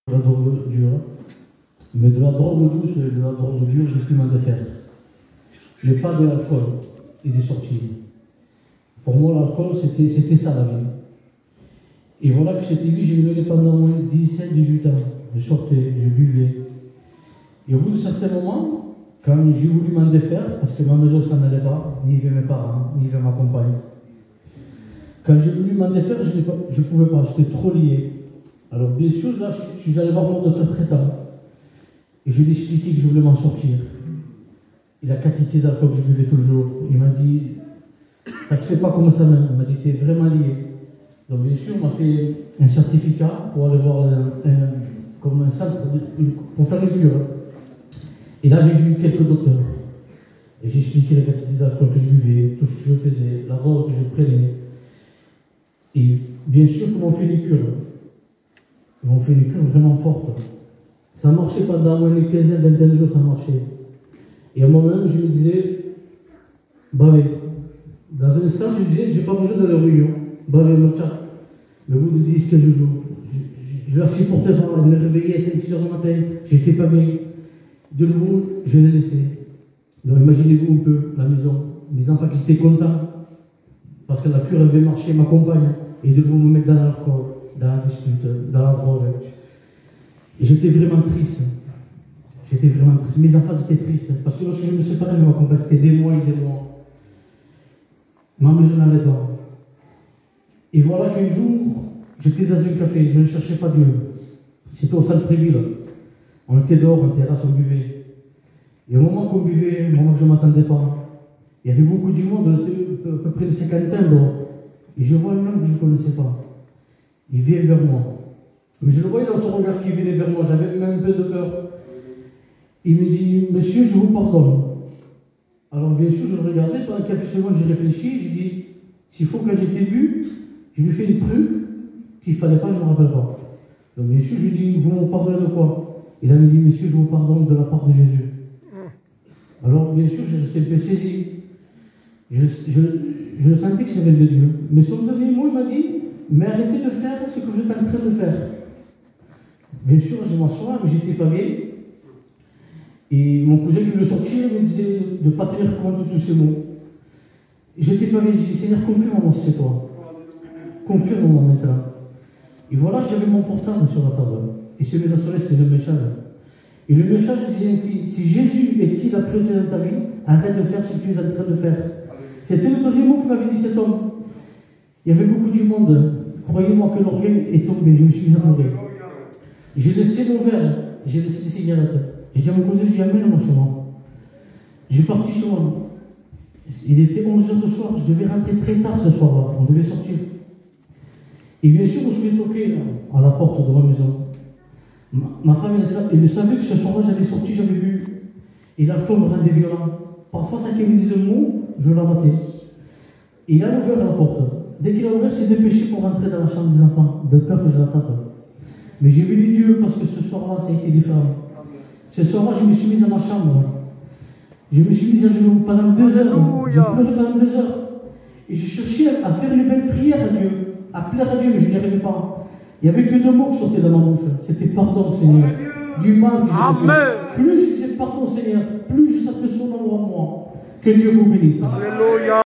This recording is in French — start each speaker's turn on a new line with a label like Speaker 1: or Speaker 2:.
Speaker 1: De la drogue dure, mais de la drogue douce et de la drogue dure, j'ai plus mal de faire. Mais pas de l'alcool et des sorties. Pour moi, l'alcool, c'était ça la vie. Et voilà que cette vie, j'ai mené pendant moins 17-18 ans. Je sortais, je buvais. Et au bout de certains moments, quand j'ai voulu m'en défaire, parce que ma maison, ça n'allait pas, ni vers mes parents, ni vers ma compagne. Quand j'ai voulu m'en défaire, je ne pouvais pas, j'étais trop lié. Alors bien sûr, là, je suis allé voir mon docteur traitant. Et je lui ai expliqué que je voulais m'en sortir. Et la quantité d'alcool que je buvais toujours, il m'a dit, ça se fait pas comme ça même. Il m'a dit, t'es vraiment lié. Donc bien sûr, on m'a fait un certificat pour aller voir comme un centre pour faire une cure. Et là, j'ai vu quelques docteurs. Et j'ai expliqué la quantité d'alcool que je buvais, tout ce que je faisais, la drogue que je prenais. Et bien sûr, qu'ils m'ont fait une cure. Ils m'ont fait une cure vraiment forte. Ça marchait pendant une quinzaine, vingtaine de jours, ça marchait. Et à un moment, je me disais, bah oui, dans un sens, je disais, j'ai pas besoin de la réunion. Bah oui, le chat. Mais au bout de 10-15 jours, je la supportais pas. Elle me réveillait à 5-6 heures du matin, j'étais pas bien. De nouveau, je l'ai laissé. Donc imaginez-vous un peu la maison, mes enfants qui étaient contents, parce que la cure avait marché, ma compagne, et de nouveau me mettre dans l'alcool, dans la dispute, dans la drogue. Et j'étais vraiment triste. J'étais vraiment triste. Mes enfants étaient tristes. Parce que lorsque je me séparais de ma compagne, c'était des mois et des mois. Ma maison n'allait pas. Et voilà qu'un jour, j'étais dans un café, je ne cherchais pas Dieu. C'était au centre-ville. On était dehors, en terrasse, on buvait. Et au moment qu'on buvait, au moment que je ne m'attendais pas, il y avait beaucoup du monde, on était à peu près une cinquantaine dehors. Et je vois un homme que je ne connaissais pas. Il vient vers moi. Mais je le voyais dans son regard qui venait vers moi, j'avais même un peu de peur. Il me dit, monsieur, je vous pardonne. Alors bien sûr, je le regardais, pendant quelques secondes, j'ai réfléchi, j'ai dit, s'il faut que j'étais bu, je lui fais un truc qu'il ne fallait pas, je ne me rappelle pas. Donc bien sûr, je lui dis, vous me pardonnez de quoi? Il a me dit, monsieur, je vous pardonne de la part de Jésus. Alors bien sûr, je restais un peu saisi. Je sentais que c'était de Dieu. Mais son dernier mot, il m'a dit, mais arrêtez de faire ce que vous êtes en train de faire. Bien sûr, je m'assois, mais j'étais pas bien. Et mon cousin qui veut sortir me disait de ne pas tenir compte de tous ces mots. J'étais pas bien, j'ai dit, Seigneur, confirme-moi si c'est toi. Confirme-moi maintenant. Et voilà, j'avais mon portable sur la table. Et ce mes assurés, c'était un message. Et le message disait ainsi, si Jésus est-il la priorité dans ta vie, arrête de faire ce que tu es en train de faire. C'était le dernier mot que m'avait dit cet homme. Il y avait beaucoup du monde. Croyez-moi que l'orgueil est tombé. Je me suis mis à pleurer. J'ai laissé mon verre. J'ai laissé des cigarettes. J'ai dit à mon cousin, j'ai amené mon chemin. J'ai parti chez moi. Il était 11h du soir. Je devais rentrer très tard ce soir-là. On devait sortir. Et bien sûr, je suis toqué à la porte de ma maison. Ma femme, elle savait que ce soir-là, j'avais sorti, j'avais bu. Et l'alcool me rendait violent. Parfois, ça qu'elle me disait un mot, je la battais. Et il a ouvert la porte. Dès qu'il a ouvert, il s'est dépêché pour rentrer dans la chambre des enfants, de peur que je la tape. Mais j'ai béni Dieu parce que ce soir-là, ça a été différent. Ce soir-là, je me suis mise à ma chambre. Je me suis mise à genoux pendant 2 heures. J'ai pleuré pendant 2 heures. Et j'ai cherché à faire une belle prière à Dieu, à plaire à Dieu, mais je n'y arrivais pas. Il n'y avait que 2 mots qui sortaient de ma bouche. C'était pardon, Seigneur. Du mal que j'ai fait. Plus je disais pardon, Seigneur, plus je sentais son ombre en moi. Que Dieu vous bénisse. Alléluia.